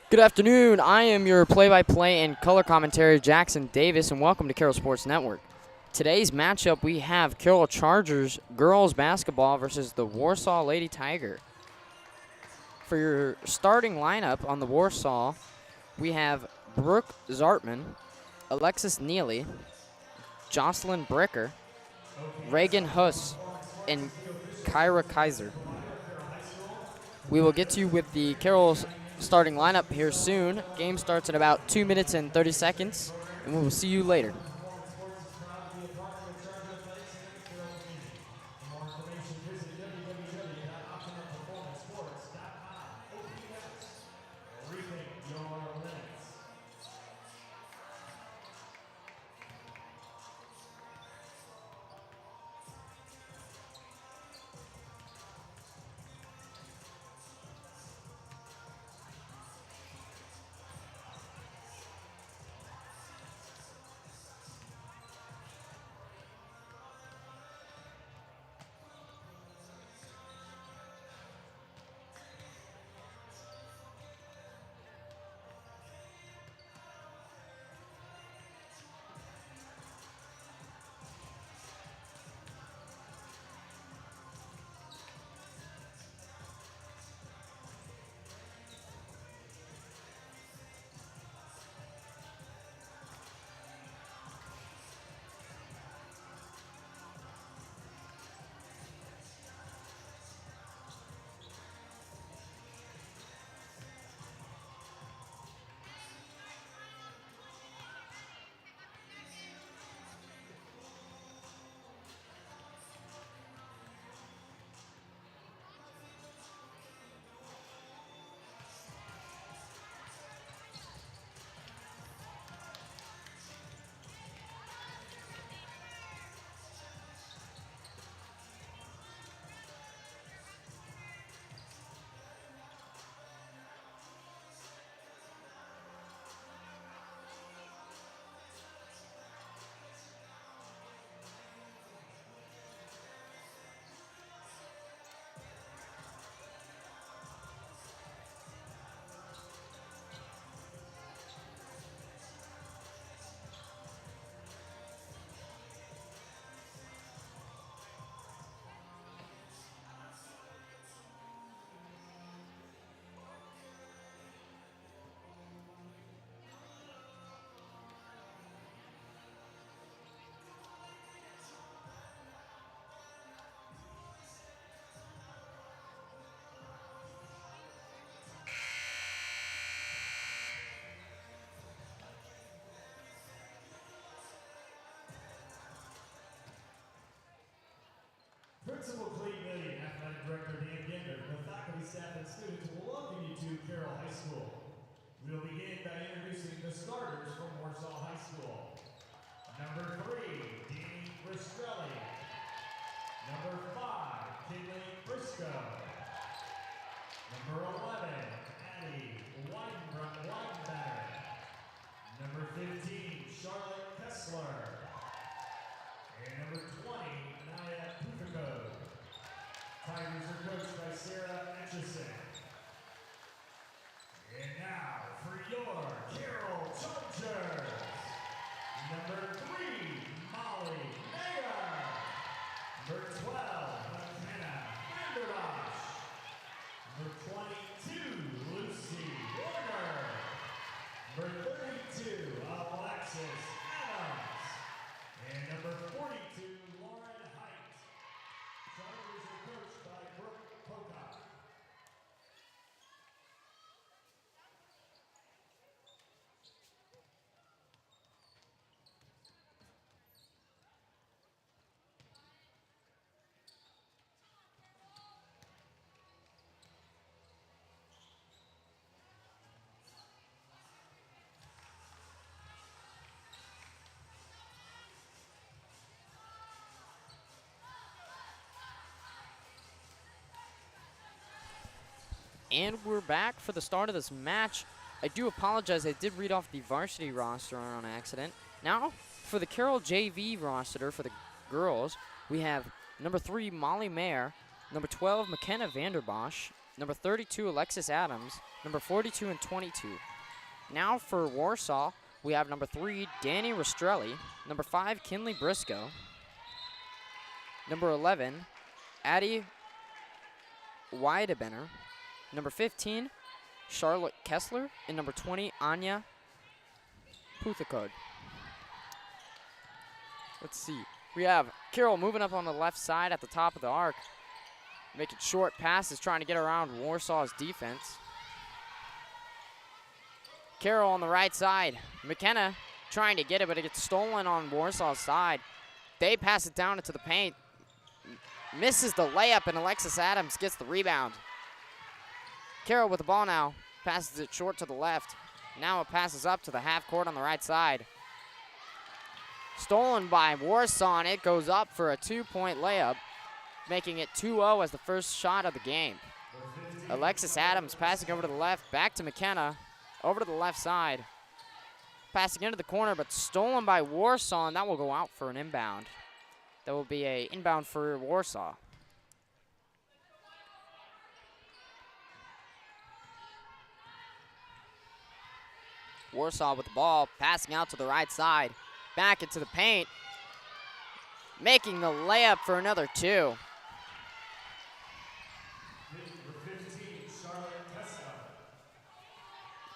Good afternoon. I am your play-by-play and color commentary, Jackson Davis, and welcome to Carroll Sports Network. Today's matchup, we have Carroll Chargers girls basketball versus the Warsaw Lady Tiger. For your starting lineup on the Warsaw, we have Brooke Zartman, Alexis Neely, Jocelyn Bricker, Reagan Huss, and Kyra Kaiser. We will get to you with the Carroll's starting lineup here soon. Game starts in about 2 minutes and 30 seconds, and we will see you later. Principal Cleve Million, Athletic Director Dan Ginder, the faculty, staff, and students will welcome you to Carroll High School. We will begin by introducing the starters from Warsaw High School. Number 3, Danny Bristrelli. Number 5, Kinley Briscoe. Number 11, Addie Weidenbetter. Number 15, Charlotte Kessler. And number 20, Naya Pufico. Tigers are coached by Sarah Etchison. And now for your Carroll Chargers. Number 3, Molly Mayer. Number 12, McKenna Vanderbosch. Number 22, Lucy Warner. Number 32, Alexis Adams. And number 42, Lauren Height. Chargers are coached by Brooke Pocock. And we're back for the start of this match. I do apologize, I did read off the varsity roster on accident. Now, for the Carroll JV roster for the girls, we have number 3, Molly Mayer, number 12, McKenna Vanderbosch, number 32, Alexis Adams, number 42 and 22. Now for Warsaw, we have number 3, Danny Rastrelli, number 5, Kinley Briscoe, number 11, Addie Weidebenner, number 15, Charlotte Kessler, and number 20, Anya Puthakod. Let's see. We have Carroll moving up on the left side at the top of the arc, making short passes, trying to get around Warsaw's defense. Carroll on the right side. McKenna trying to get it, but it gets stolen on Warsaw's side. They pass it down into the paint. Misses the layup, and Alexis Adams gets the rebound. Carroll with the ball now. Passes it short to the left. Now it passes up to the half court on the right side. Stolen by Warsaw, and it goes up for a 2-point layup, making it 2-0 as the first shot of the game. Alexis Adams passing over to the left, back to McKenna, over to the left side. Passing into the corner, but stolen by Warsaw, and that will go out for an inbound. That will be an inbound for Warsaw. Warsaw with the ball, passing out to the right side. Back into the paint, making the layup for another 2.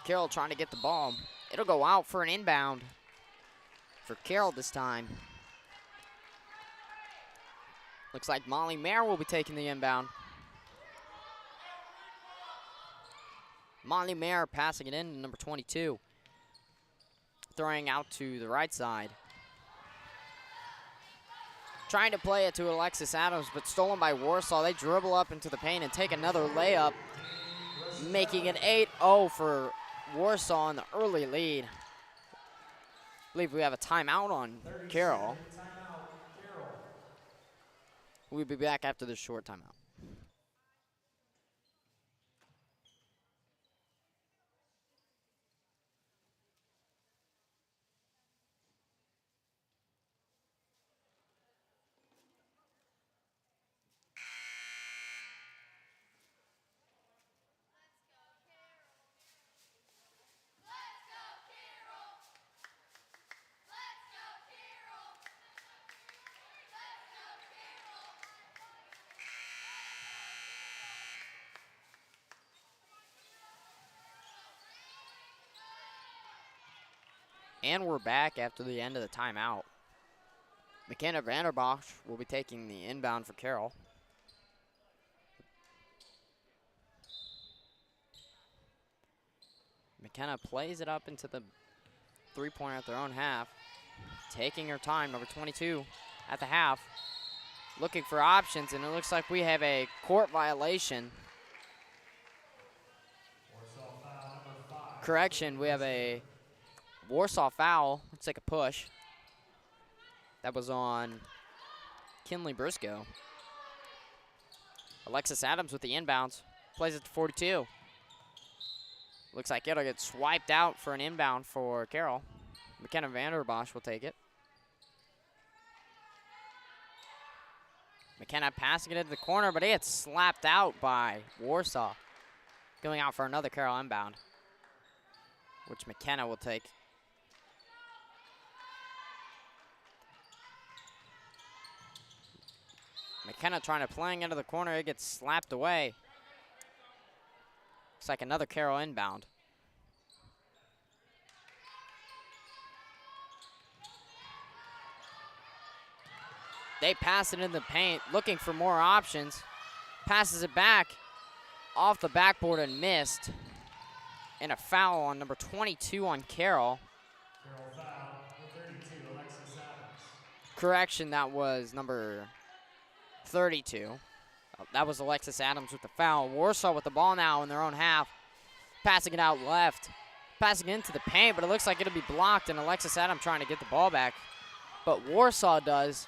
Carroll trying to get the ball. It'll go out for an inbound for Carroll this time. Looks like Molly Mayer will be taking the inbound. Molly Mayer passing it in to number 22. Throwing out to the right side. Trying to play it to Alexis Adams, but stolen by Warsaw. They dribble up into the paint and take another layup, making it 8-0 for Warsaw in the early lead. I believe we have a timeout on Carroll. We'll be back after this short timeout. And we're back after the end of the timeout. McKenna Vanderbosch will be taking the inbound for Carroll. McKenna plays it up into the three-pointer at their own half. Taking her time, number 22 at the half. Looking for options, and it looks like we have a court violation. Correction, we have a Warsaw foul. Looks like a push. That was on Kinley Briscoe. Alexis Adams with the inbounds. Plays it to 42. Looks like it'll get swiped out for an inbound for Carroll. McKenna Vanderbosch will take it. McKenna passing it into the corner, but it gets slapped out by Warsaw. Going out for another Carroll inbound, which McKenna will take. McKenna trying to playing into the corner. It gets slapped away. Looks like another Carroll inbound. They pass it in the paint, looking for more options. Passes it back off the backboard and missed. And a foul on number 22 on Carroll. Carroll foul, number 32, Alexis Adams. Correction, that was number 32. That was Alexis Adams with the foul. Warsaw with the ball now in their own half. Passing it out left. Passing into the paint, but it looks like it'll be blocked, and Alexis Adams trying to get the ball back. But Warsaw does.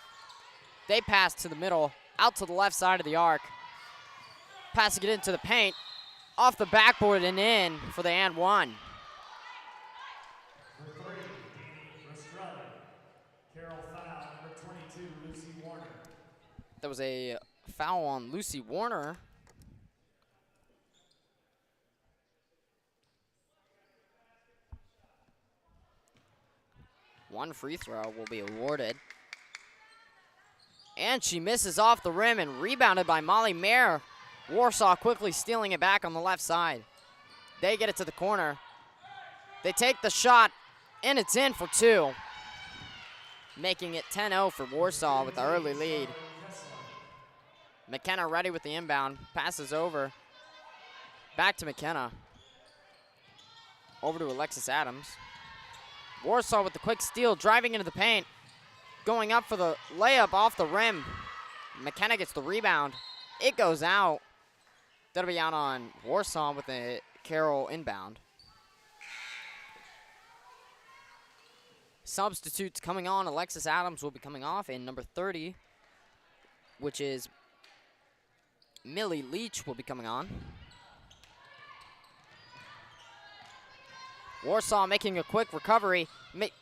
They pass to the middle, out to the left side of the arc. Passing it into the paint, off the backboard and in for the and one. Number 3, Danny Rastrelli. Carroll foul, number 22, Lucy Warner. That was a foul on Lucy Warner. One free throw will be awarded. And she misses off the rim and rebounded by Molly Mayer. Warsaw quickly stealing it back on the left side. They get it to the corner. They take the shot, and it's in for two, making it 10-0 for Warsaw with the early lead. McKenna ready with the inbound, passes over. Back to McKenna. Over to Alexis Adams. Warsaw with the quick steal, driving into the paint. Going up for the layup off the rim. McKenna gets the rebound. It goes out. That'll be out on Warsaw with a Carroll inbound. Substitutes coming on. Alexis Adams will be coming off, and number 30, which is Millie Leach, will be coming on. Warsaw making a quick recovery,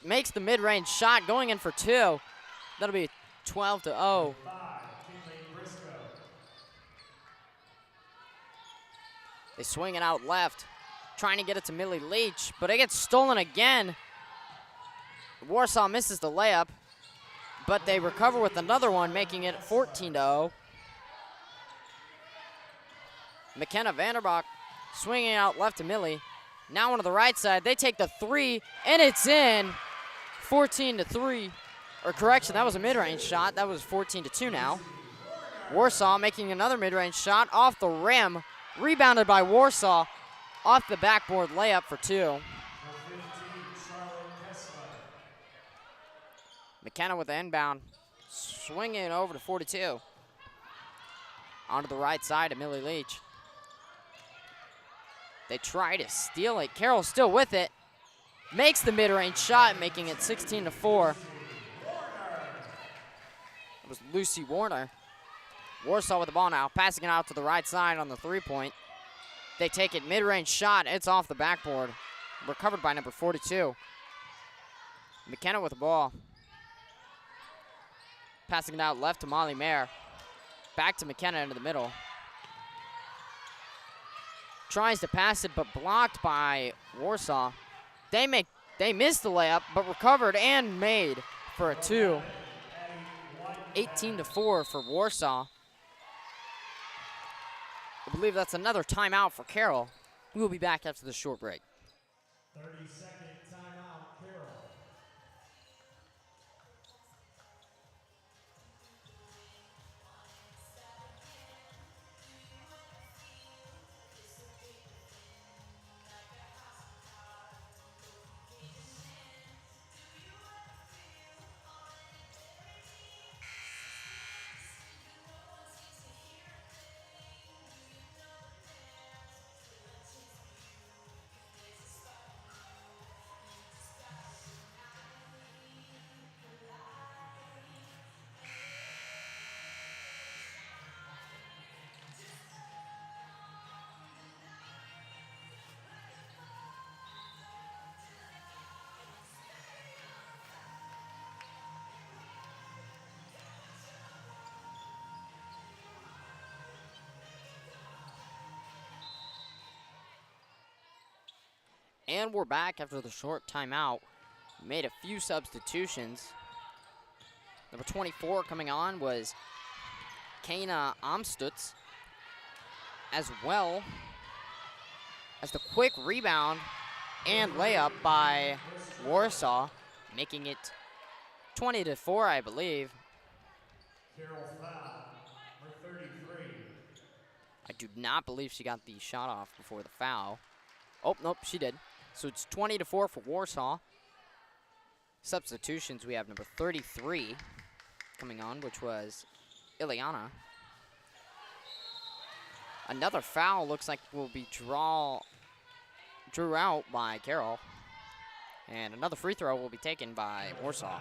makes the mid-range shot, going in for two. That'll be 12-0. They swing it out left, trying to get it to Millie Leach, but it gets stolen again. Warsaw misses the layup, but they recover with another one, making it 14-0. McKenna Vanderbach swinging out left to Millie. Now onto the right side, they take the three, and it's in. 14-3. Or correction, that was a mid-range shot. That was 14-2 now. Warsaw making another mid-range shot off the rim. Rebounded by Warsaw. Off the backboard layup for two. McKenna with the inbound. Swinging over to 42. Onto the right side of Millie Leach. They try to steal it. Carroll still with it. Makes the mid-range shot, making it 16-4. It was Lucy Warner. Warsaw with the ball now, passing it out to the right side on the three-point. They take it mid-range shot. It's off the backboard. Recovered by number 42. McKenna with the ball. Passing it out left to Molly Mayer. Back to McKenna into the middle. Tries to pass it, but blocked by Warsaw. They missed the layup, but recovered and made for a two. 18-4 for Warsaw. I believe that's another timeout for Carroll. We will be back after the short break. 30-second timeout, Carroll. And we're back after the short timeout. Made a few substitutions. Number 24 coming on was Kana Amstutz, as well as the quick rebound and layup by Warsaw, making it 20-4, I believe. Carroll foul, number 33. I do not believe she got the shot off before the foul. Oh, nope, she did. So it's 20-4 for Warsaw. Substitutions, we have number 33 coming on, which was Ileana. Another foul looks like will be drew out by Carroll. And another free throw will be taken by Warsaw.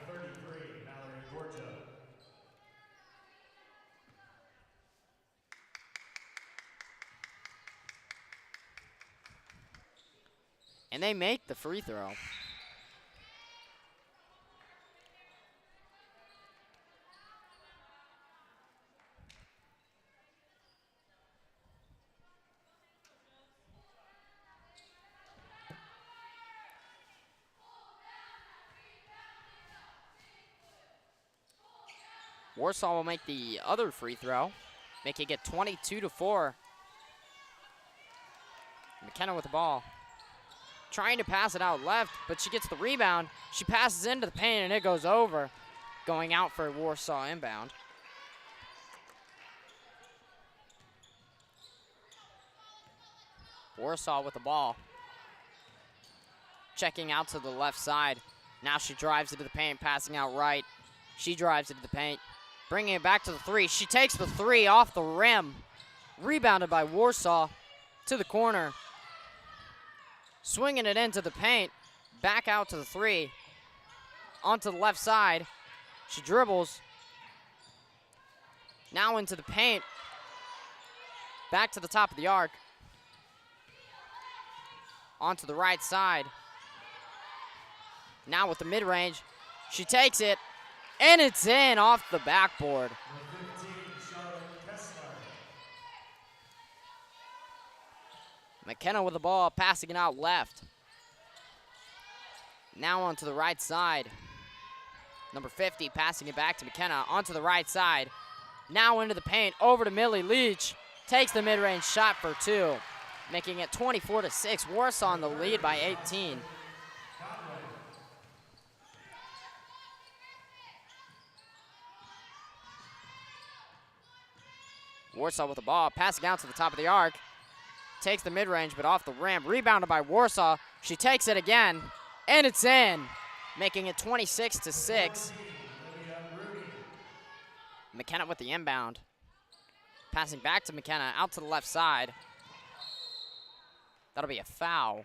Number 33, Mallory Georgia. And they make the free throw. Warsaw will make the other free throw, making it 22-4. McKenna with the ball. Trying to pass it out left, but she gets the rebound. She passes into the paint, and it goes over, going out for a Warsaw inbound. Warsaw with the ball. Checking out to the left side. Now she drives into the paint, passing out right. She drives into the paint, bringing it back to the three. She takes the three off the rim. Rebounded by Warsaw to the corner. Swinging it into the paint, back out to the three. Onto the left side. She dribbles. Now into the paint. Back to the top of the arc. Onto the right side. Now with the mid-range. She takes it, and it's in off the backboard. McKenna with the ball, passing it out left. Now onto the right side. Number 50 passing it back to McKenna onto the right side. Now into the paint, over to Millie Leach. Takes the mid-range shot for two, making it 24-6. Warsaw in the lead by 18. Warsaw with the ball, passing out to the top of the arc. Takes the mid-range, but off the rim. Rebounded by Warsaw. She takes it again, and it's in, making it 26-6. McKenna with the inbound. Passing back to McKenna, out to the left side. That'll be a foul.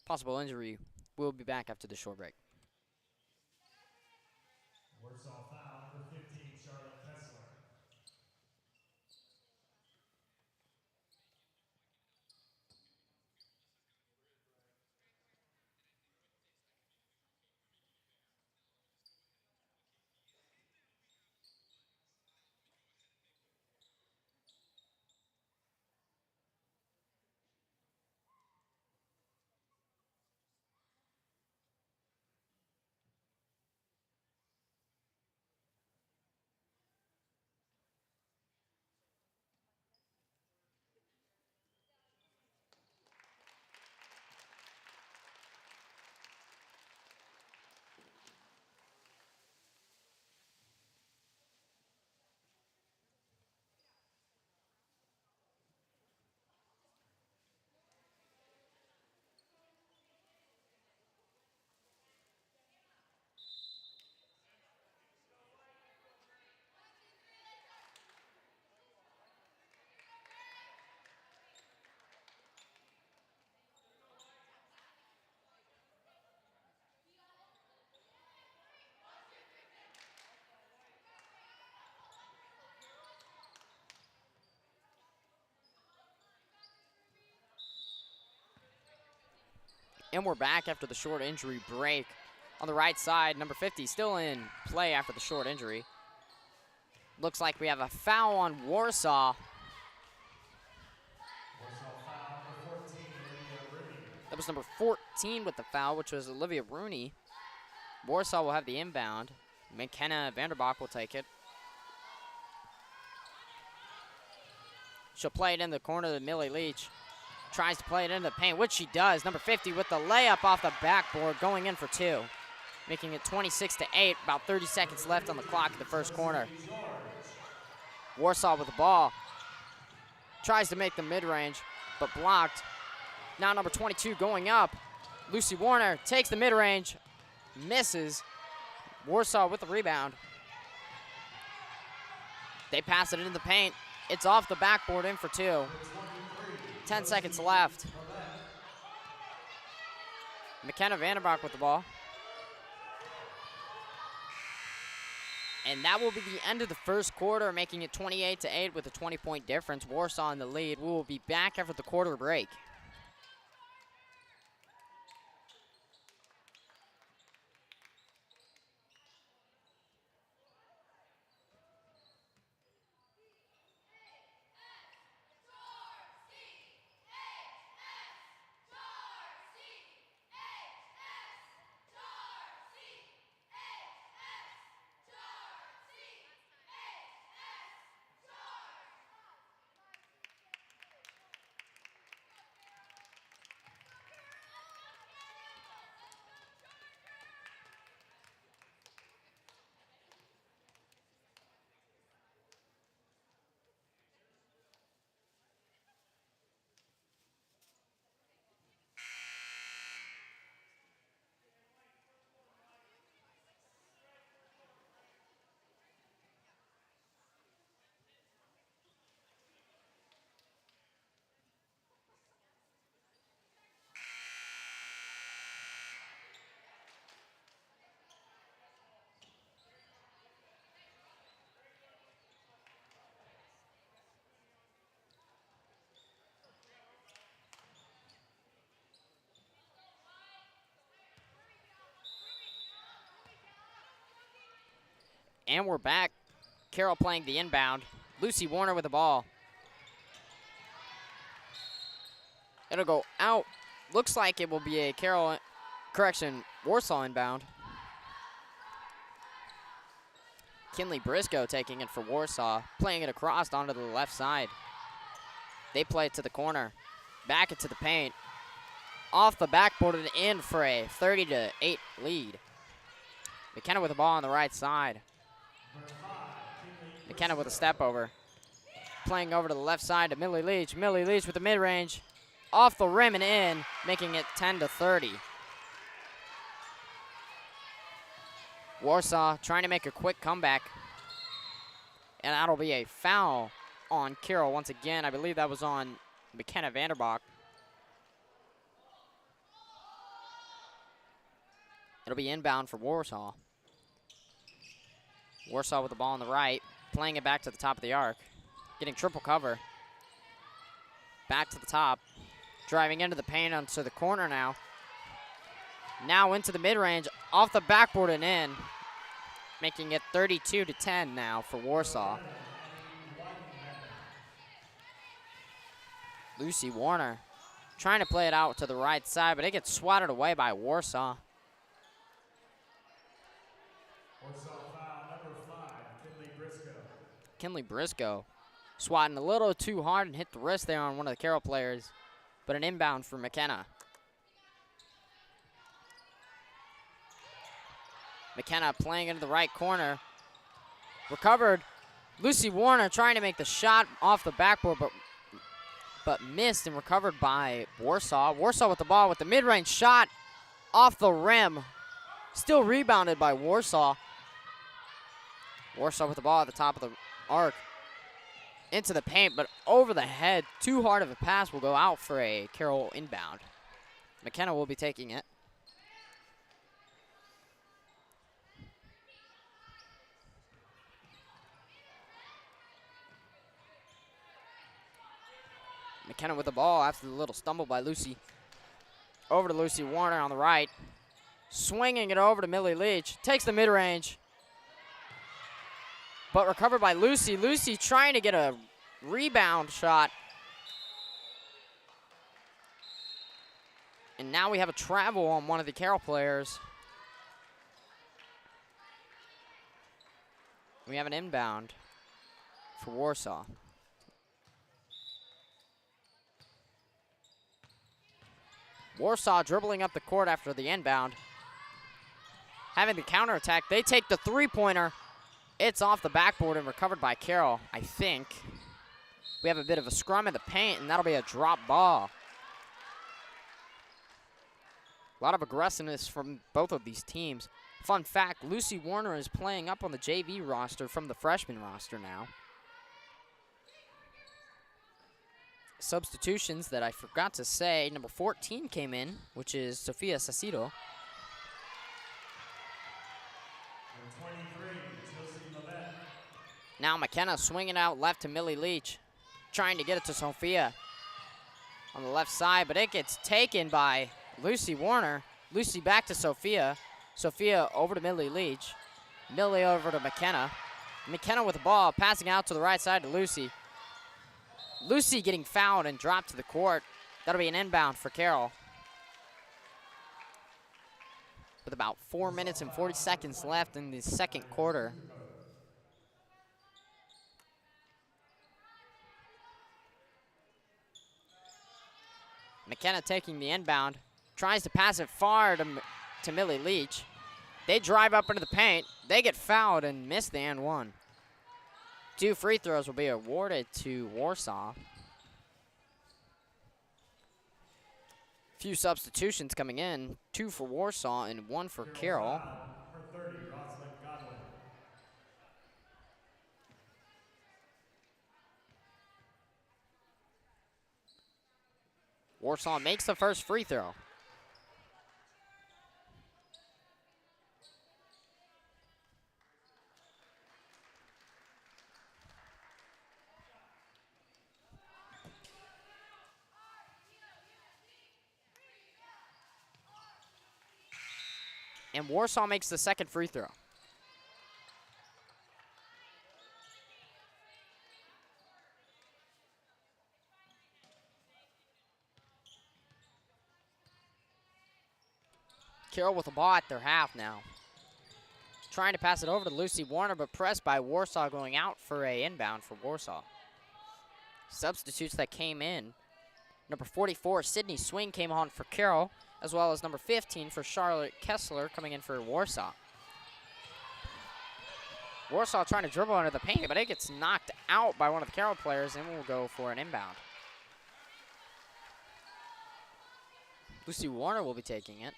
Possible injury. We'll be back after the short break. Warsaw foul, number 15, Charlotte Kessler. And we're back after the short injury break. On the right side, number 50 still in play after the short injury. Looks like we have a foul on Warsaw. That was number 14 with the foul, which was Olivia Rooney. Warsaw will have the inbound. McKenna Vanderbach will take it. She'll play it in the corner to Millie Leach. Tries to play it into the paint, which she does. Number 50 with the layup off the backboard, going in for two. Making it 26-8, about 30 seconds left on the clock in the first quarter. Warsaw with the ball. Tries to make the mid-range, but blocked. Now number 22 going up. Lucy Warner takes the mid-range, misses. Warsaw with the rebound. They pass it into the paint. It's off the backboard, in for two. 10 seconds left. McKenna Vanderbach with the ball. And that will be the end of the first quarter, making it 28-8 with a 20-point difference. Warsaw in the lead. We will be back after the quarter break. And we're back. Carroll playing the inbound. Lucy Warner with the ball. It'll go out. Looks like it will be a Warsaw inbound. Kinley Briscoe taking it for Warsaw, playing it across onto the left side. They play it to the corner, back into the paint. Off the backboard and in for a 30-8 lead. McKenna with the ball on the right side. McKenna with a step over. Playing over to the left side to Millie Leach. Millie Leach with the mid-range. Off the rim and in, making it 10-30. Warsaw trying to make a quick comeback. And that'll be a foul on Carroll once again. I believe that was on McKenna Vanderbach. It'll be inbound for Warsaw. Warsaw with the ball on the right, playing it back to the top of the arc. Getting triple cover. Back to the top. Driving into the paint onto the corner now. Now into the mid-range, off the backboard and in. Making it 32-10 now for Warsaw. Lucy Warner trying to play it out to the right side, but it gets swatted away by Warsaw. Warsaw foul number 5, Kinley Briscoe. Kinley Briscoe swatting a little too hard and hit the wrist there on one of the Carroll players, but an inbound for McKenna. McKenna playing into the right corner. Recovered. Lucy Warner trying to make the shot off the backboard, but missed and recovered by Warsaw. Warsaw with the ball with the mid-range shot off the rim. Still rebounded by Warsaw. Warsaw with the ball at the top of the arc. Into the paint, but over the head. Too hard of a pass will go out for a Carroll inbound. McKenna will be taking it. McKenna with the ball after the little stumble by Lucy. Over to Lucy Warner on the right. Swinging it over to Millie Leach. Takes the mid-range. But recovered by Lucy. Lucy trying to get a rebound shot. And now we have a travel on one of the Carroll players. We have an inbound for Warsaw. Warsaw dribbling up the court after the inbound. Having the counterattack. They take the three-pointer. It's off the backboard and recovered by Carroll, I think. We have a bit of a scrum in the paint, and that'll be a drop ball. A lot of aggressiveness from both of these teams. Fun fact, Lucy Warner is playing up on the JV roster from the freshman roster now. Substitutions that I forgot to say. Number 14 came in, which is Sofia Sacido. Now McKenna swinging out left to Millie Leach. Trying to get it to Sofia on the left side, but it gets taken by Lucy Warner. Lucy back to Sofia. Sofia over to Millie Leach. Millie over to McKenna. McKenna with the ball, passing out to the right side to Lucy. Lucy getting fouled and dropped to the court. That'll be an inbound for Carroll. With about 4 minutes and 40 seconds left in the second quarter. McKenna taking the inbound. Tries to pass it far to Millie Leach. They drive up into the paint. They get fouled and miss the and one. 2 free throws will be awarded to Warsaw. Few substitutions coming in. 2 for Warsaw and 1 for Carroll. Warsaw makes the first free throw. And Warsaw makes the second free throw. Carroll with the ball at their half now. Trying to pass it over to Lucy Warner, but pressed by Warsaw, going out for a inbound for Warsaw. Substitutes that came in. Number 44, Sydney Swing, came on for Carroll, as well as number 15 for Charlotte Kessler coming in for Warsaw. Warsaw trying to dribble under the paint, but it gets knocked out by one of the Carroll players, and will go for an inbound. Lucy Warner will be taking it.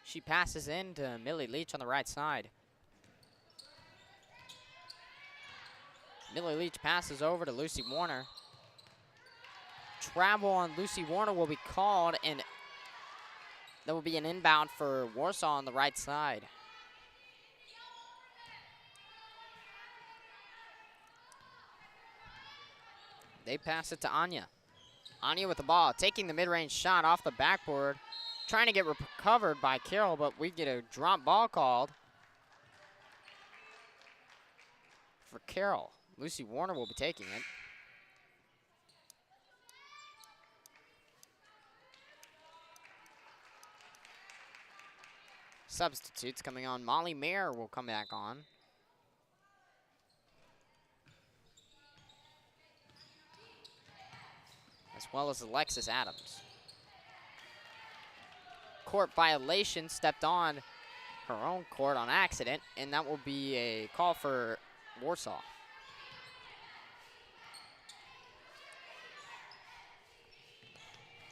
She passes in to Millie Leach on the right side. Millie Leach passes over to Lucy Warner. Travel on Lucy Warner will be called, and that will be an inbound for Warsaw on the right side. They pass it to Anya. Anya with the ball, taking the mid-range shot off the backboard, trying to get recovered by Carroll, but we get a drop ball called for Carroll. Lucy Warner will be taking it. Substitutes coming on. Molly Mayer will come back on. As well as Alexis Adams. Court violation, stepped on her own court on accident, and that will be a call for Warsaw.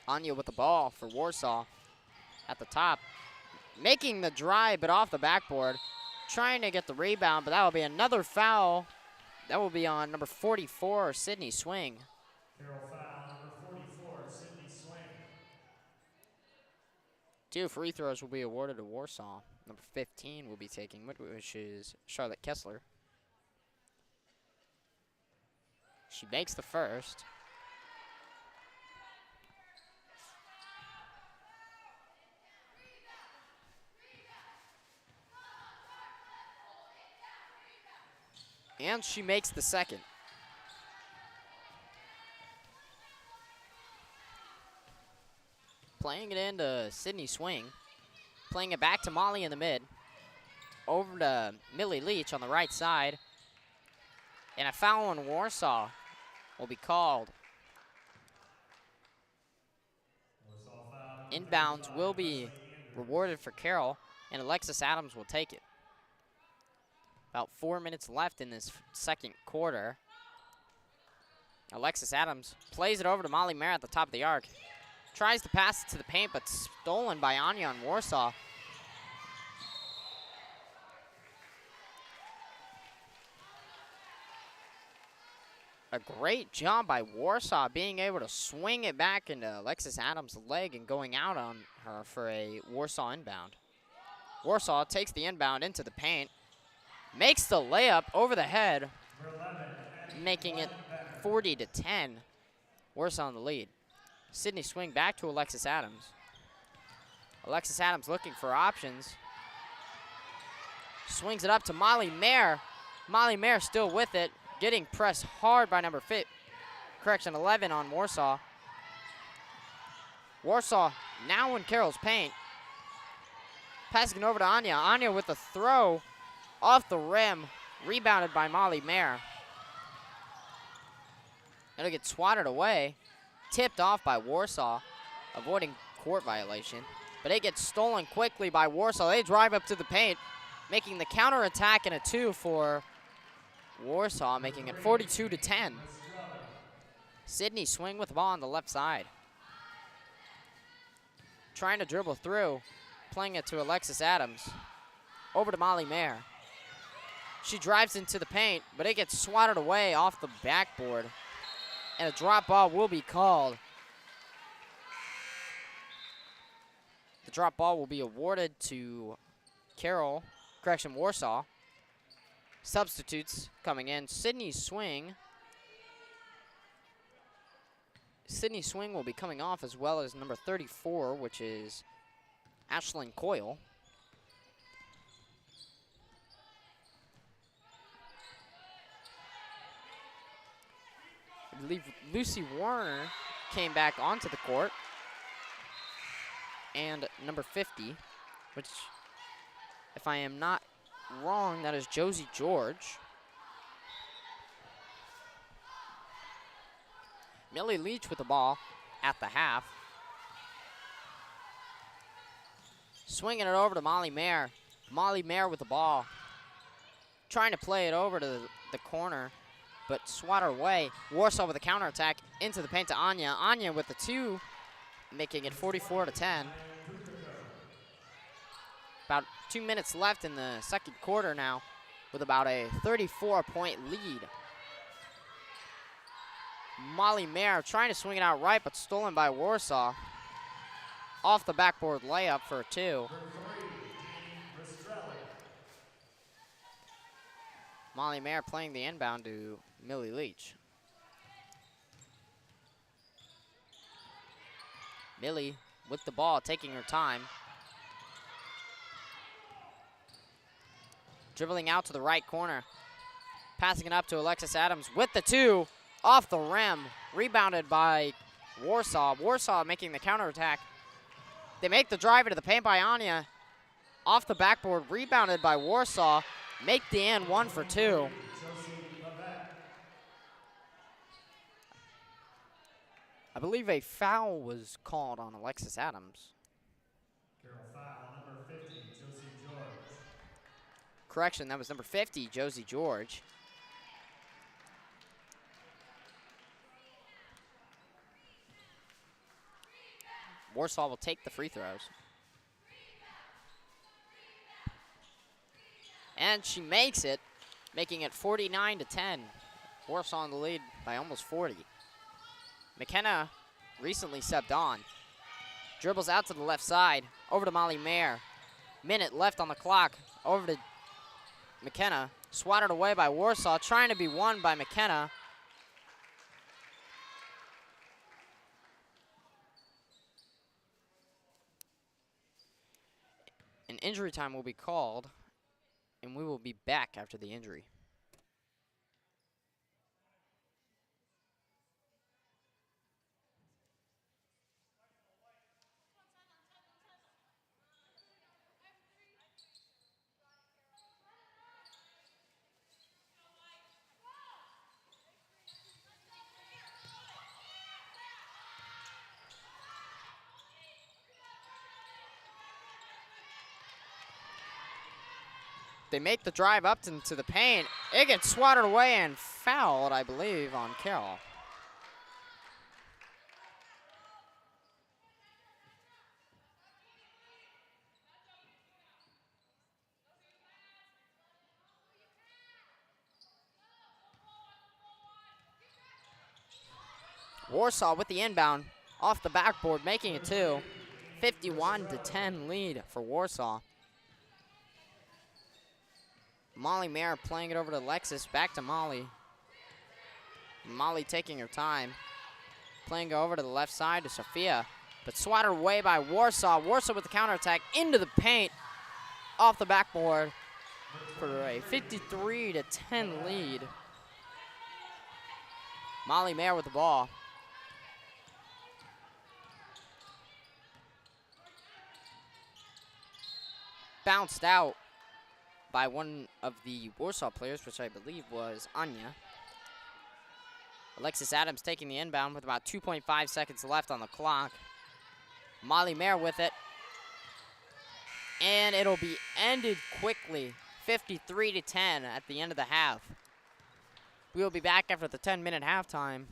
Anya with the ball for Warsaw at the top. Making the drive, but off the backboard. Trying to get the rebound, but that will be another foul. That will be on number 44, Sydney Swing. Carroll foul, number 44, Sydney Swing. 2 free throws will be awarded to Warsaw. Number 15 will be taking, which is Charlotte Kessler. She makes the first. And she makes the second. Playing it into Sydney Swing. Playing it back to Molly in the mid. Over to Millie Leach on the right side. And a foul on Warsaw will be called. Inbounds will be rewarded for Carroll, and Alexis Adams will take it. About 4 minutes left in this second quarter. Alexis Adams plays it over to Molly Mayer at the top of the arc. Tries to pass it to the paint, but stolen by Anya on Warsaw. A great job by Warsaw being able to swing it back into Alexis Adams' leg and going out on her for a Warsaw inbound. Warsaw takes the inbound into the paint. Makes the layup over the head, making it 40-10. Warsaw in the lead. Sydney Swing back to Alexis Adams. Alexis Adams looking for options. Swings it up to Molly Mayer. Molly Mayer still with it, getting pressed hard by number 11 on Warsaw. Warsaw now in Carroll's paint. Passing it over to Anya. Anya with the throw. Off the rim, rebounded by Molly Mayer. It'll get swatted away, tipped off by Warsaw, avoiding court violation. But it gets stolen quickly by Warsaw. They drive up to the paint, making the counterattack and a 2 for Warsaw, making it 42-10. Sydney Swing with the ball on the left side. Trying to dribble through, playing it to Alexis Adams. Over to Molly Mayer. She drives into the paint, but it gets swatted away off the backboard. And a drop ball will be called. The drop ball will be awarded to Warsaw. Substitutes coming in. Sydney Swing. Sydney Swing will be coming off, as well as number 34, which is Ashlyn Coyle. I believe Lucy Warner came back onto the court. and number 50, which, if I am not wrong, that is Josie George. Millie Leach with the ball at the half. Swinging it over to Molly Mayer. Molly Mayer with the ball. Trying to play it over to the corner, but swat her away. Warsaw with a counterattack into the paint to Anya. Anya with the 2, making it 44-10. About 2 minutes left in the second quarter now, with about a 34-point lead. Molly Mayer trying to swing it out right, but stolen by Warsaw. Off the backboard layup for a 2. Molly Mayer playing the inbound to Millie Leach. Millie with the ball, taking her time. Dribbling out to the right corner. Passing it up to Alexis Adams with the 2. Off the rim. Rebounded by Warsaw. Warsaw making the counterattack. They make the drive into the paint by Anya. Off the backboard, rebounded by Warsaw. Make the end 1 for 2. I believe a foul was called on Alexis Adams. Carroll foul, number 50, Josie George. Correction, that was number 50, Josie George. Warsaw will take the free throws. And she makes it, making it 49-10. Warsaw in the lead by almost 40. McKenna recently subbed on. Dribbles out to the left side, over to Molly Mayer. Minute left on the clock, over to McKenna. Swatted away by Warsaw, trying to be won by McKenna. An injury time will be called, and we will be back after the injury. They make the drive up into the paint. It gets swatted away and fouled, I believe, on Carroll. Warsaw with the inbound off the backboard, making it 2. 51-10 lead for Warsaw. Molly Mayer playing it over to Alexis, back to Molly. Molly taking her time. Playing it over to the left side to Sophia, but swatted away by Warsaw. Warsaw with the counterattack into the paint, off the backboard for a 53-10 lead. Molly Mayer with the ball. Bounced out by one of the Warsaw players, which I believe was Anya. Alexis Adams taking the inbound with about 2.5 seconds left on the clock. Molly Mayer with it. And it'll be ended quickly, 53-10 at the end of the half. We will be back after the 10-minute halftime.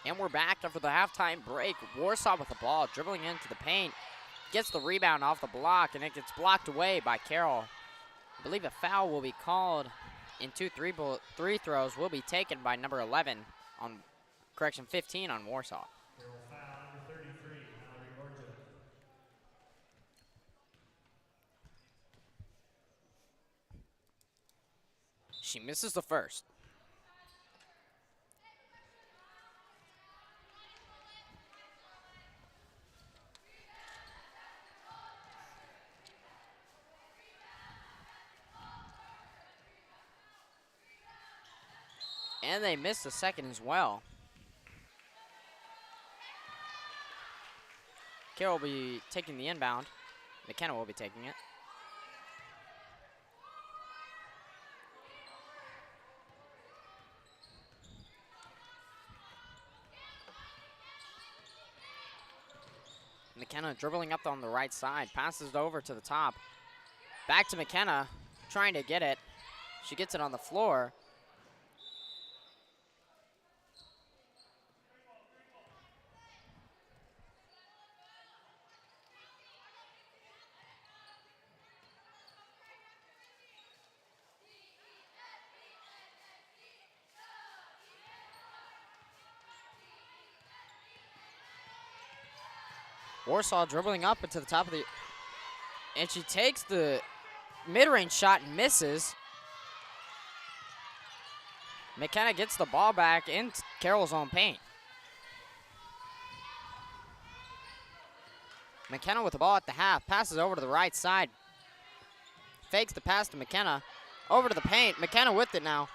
And we're back after the halftime break. Warsaw with the ball, dribbling into the paint. Gets the rebound off the block, and it gets blocked away by Carroll. I believe a foul will be called, and two free throws will be taken by number 11 on, 15 on Warsaw. Carroll foul number 33, Mallory Gorgia. She misses the first. And they missed the second as well. Carroll will be taking the inbound. McKenna will be taking it. McKenna dribbling up on the right side, passes it over to the top. Back to McKenna, trying to get it. She gets it on the floor. Warsaw dribbling up into the top of the, and she takes the mid-range shot and misses. McKenna gets the ball back in Carroll's own paint. McKenna with the ball at the half, passes over to the right side. Fakes the pass to McKenna, over to the paint. McKenna with it now.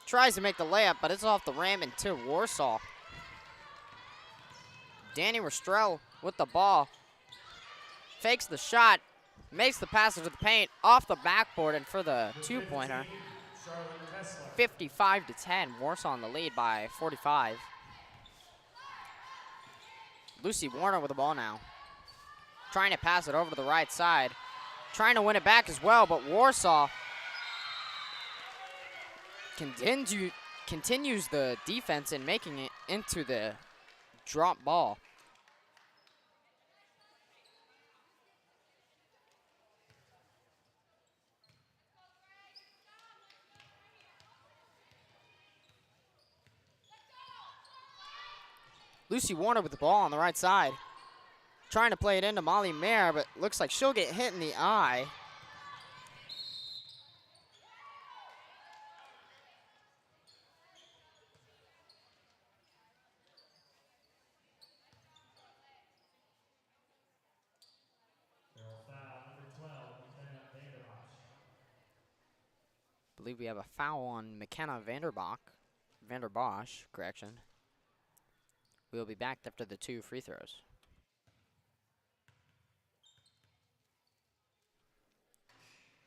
Tries to make the layup, but it's off the rim and to Warsaw. Danny Restrell with the ball. Fakes the shot, makes the pass to the paint, off the backboard, and for the two-pointer. 55-10, Warsaw in the lead by 45. Lucy Warner with the ball now. Trying to pass it over to the right side. Trying to win it back as well, but Warsaw continues the defense and making it into the drop ball. Lucy Warner with the ball on the right side. Trying to play it into Molly Mayer, but looks like she'll get hit in the eye. I believe we have a foul on McKenna Vanderbosch, correction. We'll be back after the two free throws.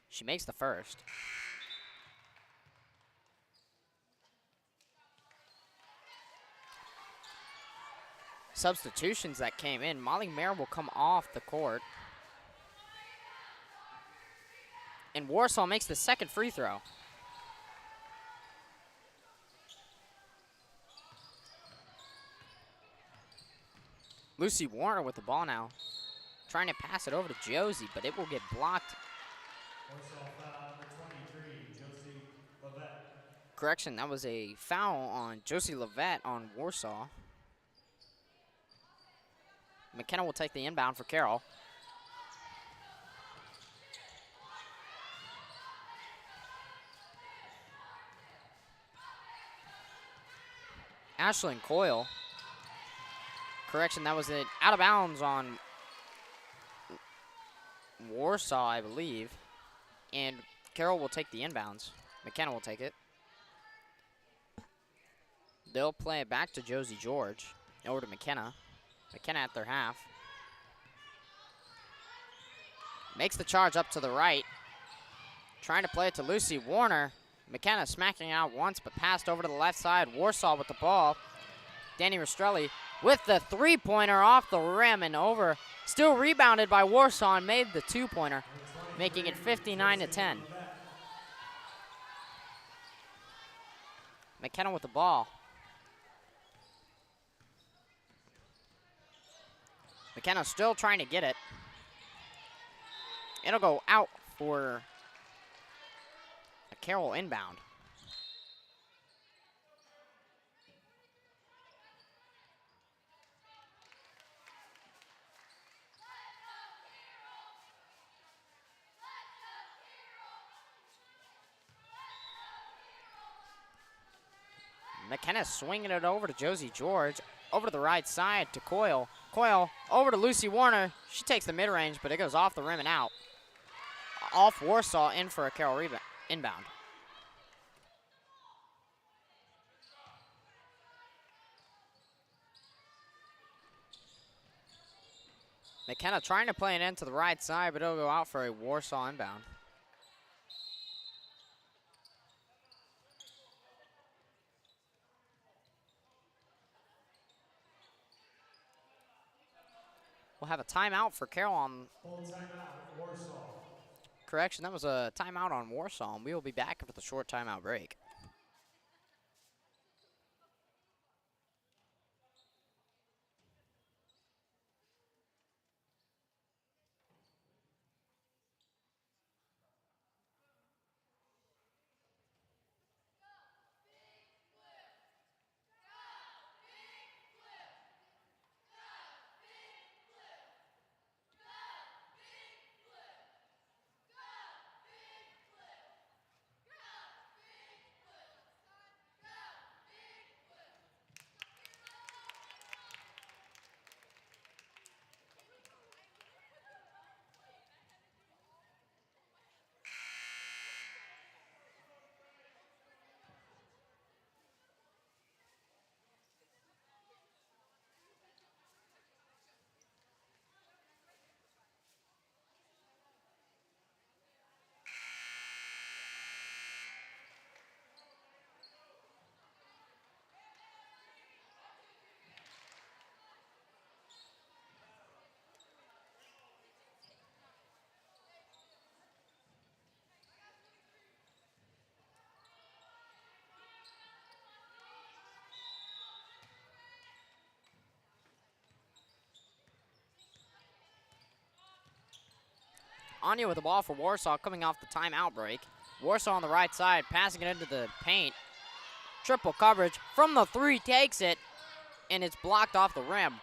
She makes the first. Substitutions that came in. Molly Mayer will come off the court. And Warsaw makes the second free throw. Lucy Warner with the ball now. Trying to pass it over to Josie, but it will get blocked. Warsaw foul number 23, Josie Levette. Correction, that was a foul on Josie Levette on Warsaw. McKenna will take the inbound for Carroll. Ashlyn Coyle. Correction, that was it out of bounds on Warsaw, I believe. And Carroll will take the inbounds. McKenna will take it. They'll play it back to Josie George. Over to McKenna. McKenna at their half. Makes the charge up to the right. Trying to play it to Lucy Warner. McKenna smacking out once, but passed over to the left side. Warsaw with the ball. Danny Rastrelli with the three-pointer off the rim and over. Still rebounded by Warsaw and made the two-pointer, making it 59-10. McKenna with the ball. McKenna still trying to get it. It'll go out for a Carroll inbound. McKenna swinging it over to Josie George. Over to the right side to Coyle. Coyle over to Lucy Warner. She takes the mid-range, but it goes off the rim and out. Off Warsaw, in for a Carroll inbound. McKenna trying to play it into the right side, but it'll go out for a Warsaw inbound. We'll have a timeout for Carroll on. Full timeout, Warsaw. Correction, that was a timeout on Warsaw, and we will be back after the short timeout break. Anya with the ball for Warsaw coming off the timeout break. Warsaw on the right side, passing it into the paint. Triple coverage from the three, takes it, and it's blocked off the rim.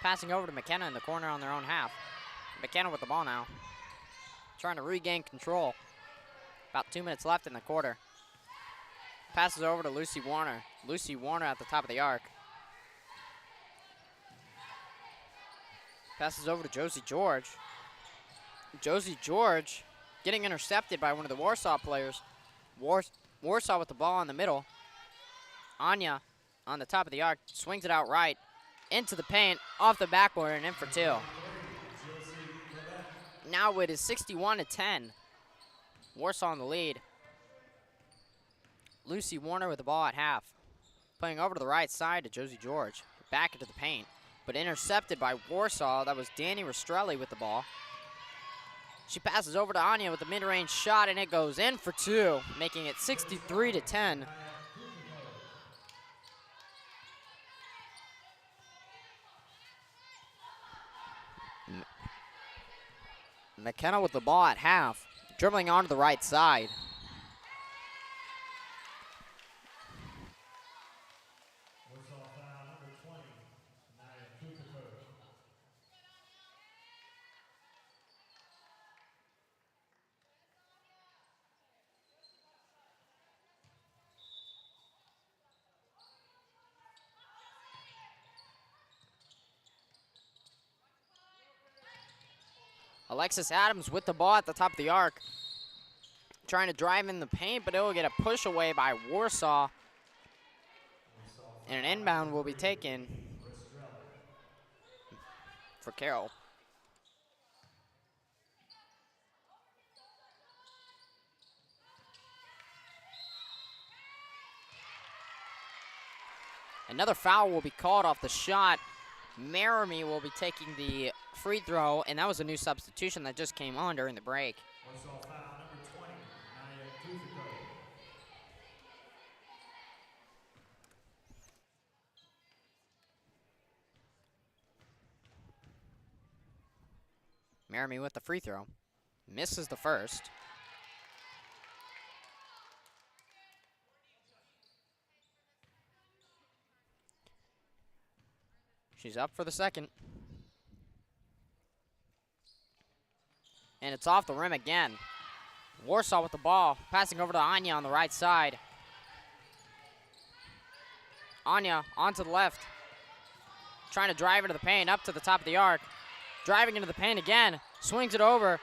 Passing over to McKenna in the corner on their own half. McKenna with the ball now. Trying to regain control. About 2 minutes left in the quarter. Passes over to Lucy Warner. Lucy Warner at the top of the arc. Passes over to Josie George. Josie George getting intercepted by one of the Warsaw players. Warsaw with the ball in the middle. Anya on the top of the arc, swings it out right, into the paint, off the backboard, and in for two. Now it is 61-10. Warsaw in the lead. Lucy Warner with the ball at half. Playing over to the right side to Josie George. Back into the paint, but intercepted by Warsaw. That was Danny Rastrelli with the ball. She passes over to Anya with a mid-range shot, and it goes in for two, making it 63-10. McKenna with the ball at half, dribbling onto the right side. Alexis Adams with the ball at the top of the arc. Trying to drive in the paint, but it will get a push away by Warsaw. And an inbound will be taken for Carroll. Another foul will be called off the shot. Maramy will be taking the free throw, and that was a new substitution that just came on during the break. Warsaw foul number 20, Naya Kuzuko. Maramy with the free throw. Misses the first. She's up for the second. And it's off the rim again. Warsaw with the ball, passing over to Anya on the right side. Anya onto the left, trying to drive into the paint, up to the top of the arc. Driving into the paint again, swings it over,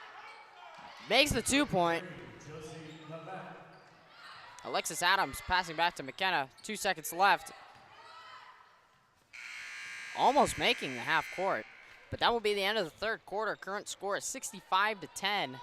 makes the 2-point. Alexis Adams passing back to McKenna, 2 seconds left. Almost making the half court, but that will be the end of the third quarter. Current score is 65-10.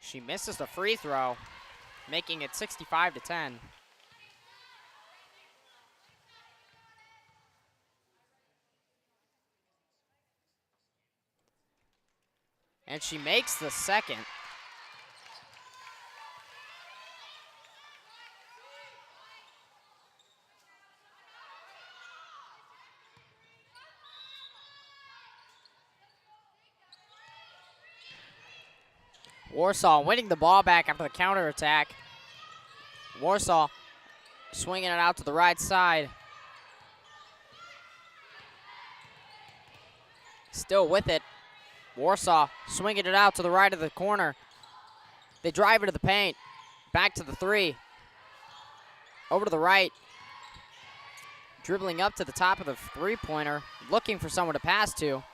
She misses the free throw, making it 65-10. And she makes the second. Warsaw winning the ball back after the counterattack. Warsaw swinging it out to the right side. Still with it. Warsaw swinging it out to the right of the corner. They drive into the paint. Back to the three. Over to the right. Dribbling up to the top of the three-pointer. Looking for someone to pass to.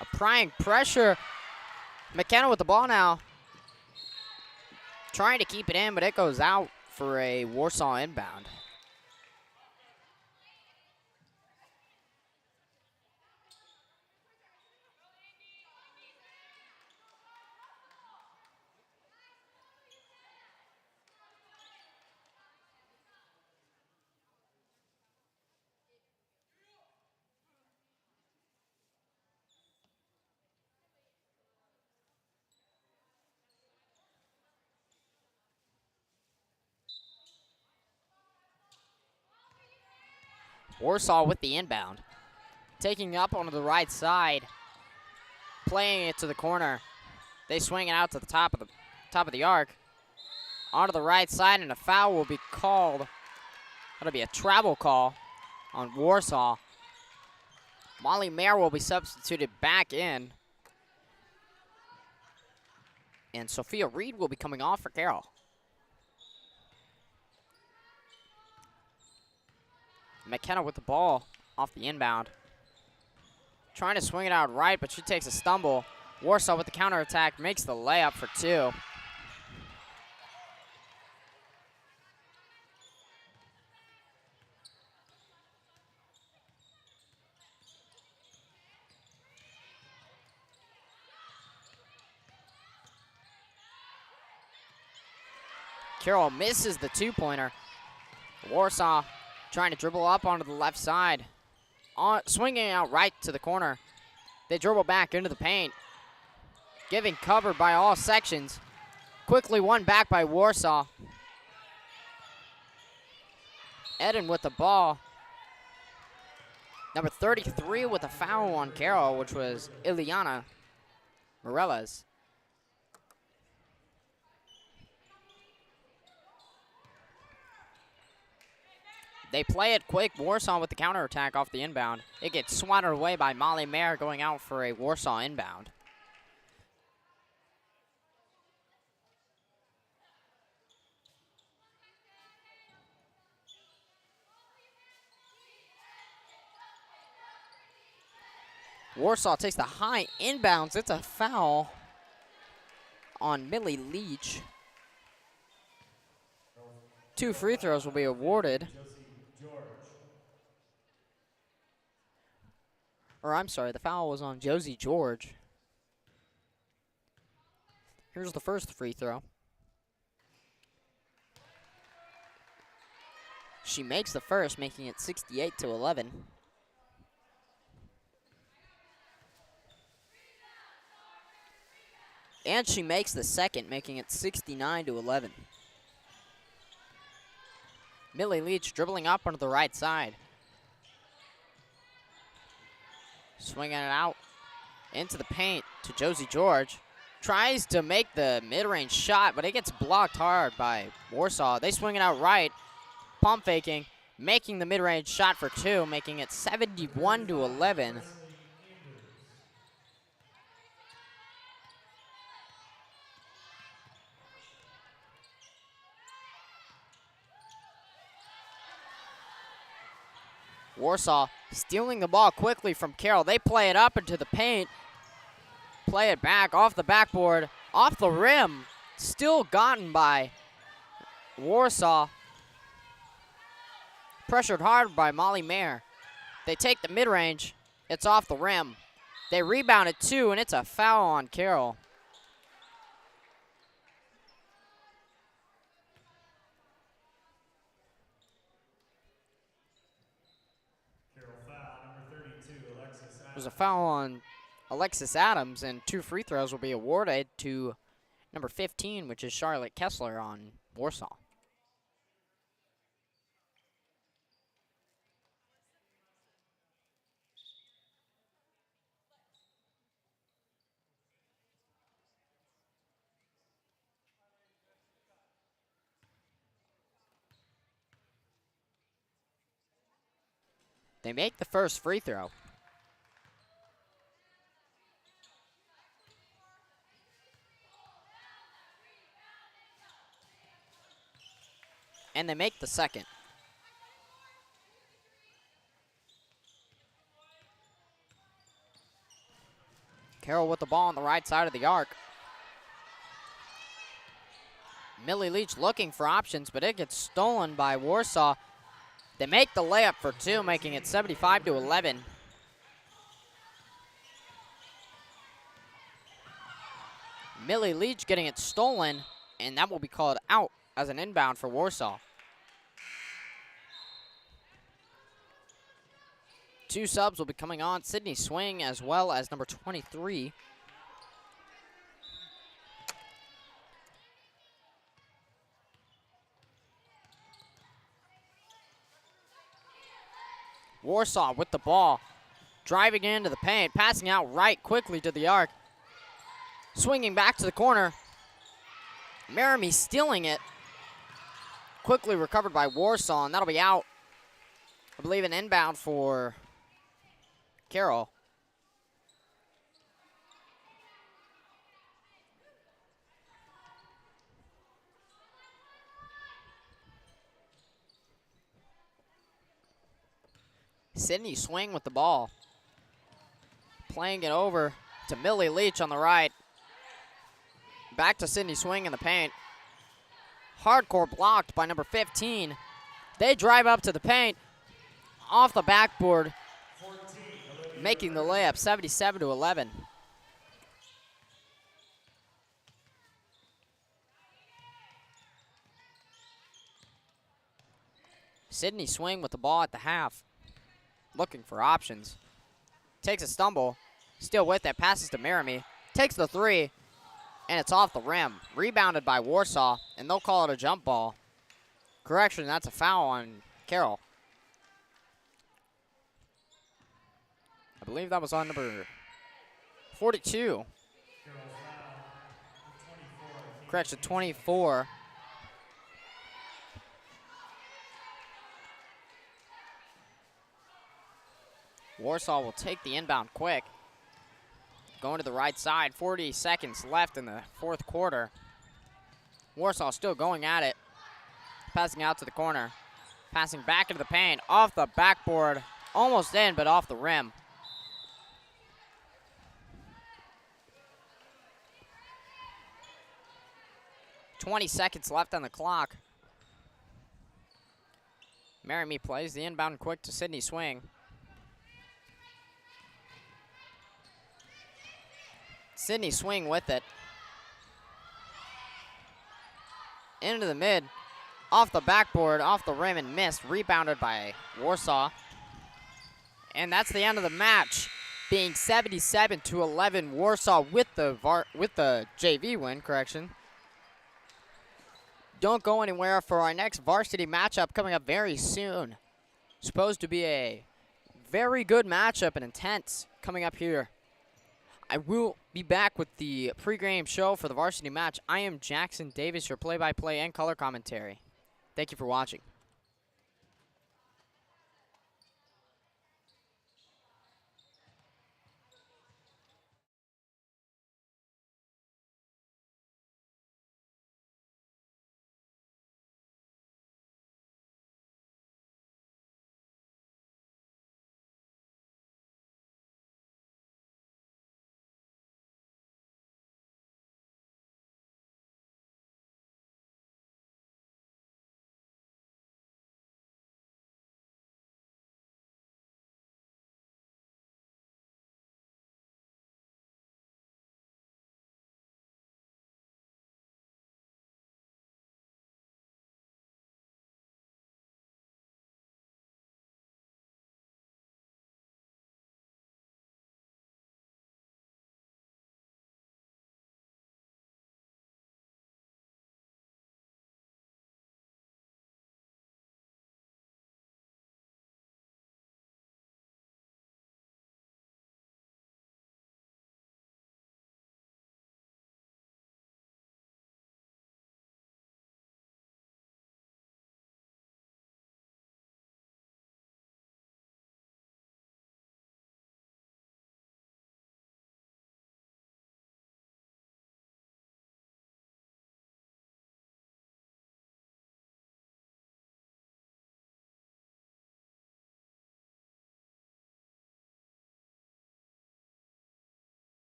Applying pressure. McKenna with the ball now. Trying to keep it in, but it goes out for a Warsaw inbound. Warsaw with the inbound. Taking up onto the right side. Playing it to the corner. They swing it out to the top of the arc. Onto the right side, and a foul will be called. That'll be a travel call on Warsaw. Molly Mayer will be substituted back in. And Sophia Reed will be coming off for Carroll. McKenna with the ball off the inbound. Trying to swing it out right, but she takes a stumble. Warsaw with the counterattack makes the layup for 2. Carroll misses the 2-pointer. Warsaw trying to dribble up onto the left side. Swinging out right to the corner. They dribble back into the paint. Giving cover by all sections. Quickly won back by Warsaw. Eden with the ball. Number 33 with a foul on Carroll, which was Ileana Morellas. They play it quick. Warsaw with the counterattack off the inbound. It gets swatted away by Molly Mayer, going out for a Warsaw inbound. Warsaw takes the high inbounds. It's a foul on Millie Leach. 2 free throws will be awarded. Or I'm sorry, the foul was on Josie George. Here's the first free throw. She makes the first, making it 68-11. And she makes the second, making it 69-11. Millie Leach dribbling up onto the right side. Swinging it out into the paint to Josie George. Tries to make the mid-range shot, but it gets blocked hard by Warsaw. They swing it out right. Pump faking, making the mid-range shot for 2, making it 71-11. Warsaw stealing the ball quickly from Carroll. They play it up into the paint. Play it back off the backboard, off the rim. Still gotten by Warsaw. Pressured hard by Molly Mayer. They take the mid-range. It's off the rim. They rebound it 2, and it's a foul on Carroll. It was a foul on Alexis Adams, and 2 free throws will be awarded to number 15, which is Charlotte Kessler on Warsaw. They make the first free throw. And they make the second. Carroll with the ball on the right side of the arc. Millie Leach looking for options, but it gets stolen by Warsaw. They make the layup for 2, making it 75-11. Millie Leach getting it stolen, and that will be called out as an inbound for Warsaw. 2 subs will be coming on. Sydney Swing as well as number 23. Warsaw with the ball. Driving into the paint. Passing out right quickly to the arc. Swinging back to the corner. Merrimee stealing it. Quickly recovered by Warsaw, and that'll be out. I believe an inbound for Carroll. Sydney Swing with the ball. Playing it over to Millie Leach on the right. Back to Sydney Swing in the paint. Hardcore blocked by number 15. They drive up to the paint. Off the backboard. Making the layup 77-11. Sydney Swing with the ball at the half. Looking for options. Takes a stumble. Still with it. Passes to Maramy. Takes the three. And it's off the rim. Rebounded by Warsaw. And they'll call it a jump ball. Correction, that's a foul on Carroll. I believe that was on number 42. Correction, 24. Warsaw will take the inbound quick. Going to the right side. 40 seconds left in the fourth quarter. Warsaw still going at it. Passing out to the corner. Passing back into the paint. Off the backboard. Almost in, but off the rim. .20 seconds left on the clock. Maramy plays the inbound quick to Sydney Swing. Sydney Swing with it. Into the mid. Off the backboard, off the rim and missed. Rebounded by Warsaw. And that's the end of the match. Being 77-11. Warsaw with the JV win, correction. Don't go anywhere for our next varsity matchup coming up very soon. Supposed to be a very good matchup and intense coming up here. I will be back with the pregame show for the varsity match. I am Jackson Davis, your play-by-play and color commentary. Thank you for watching.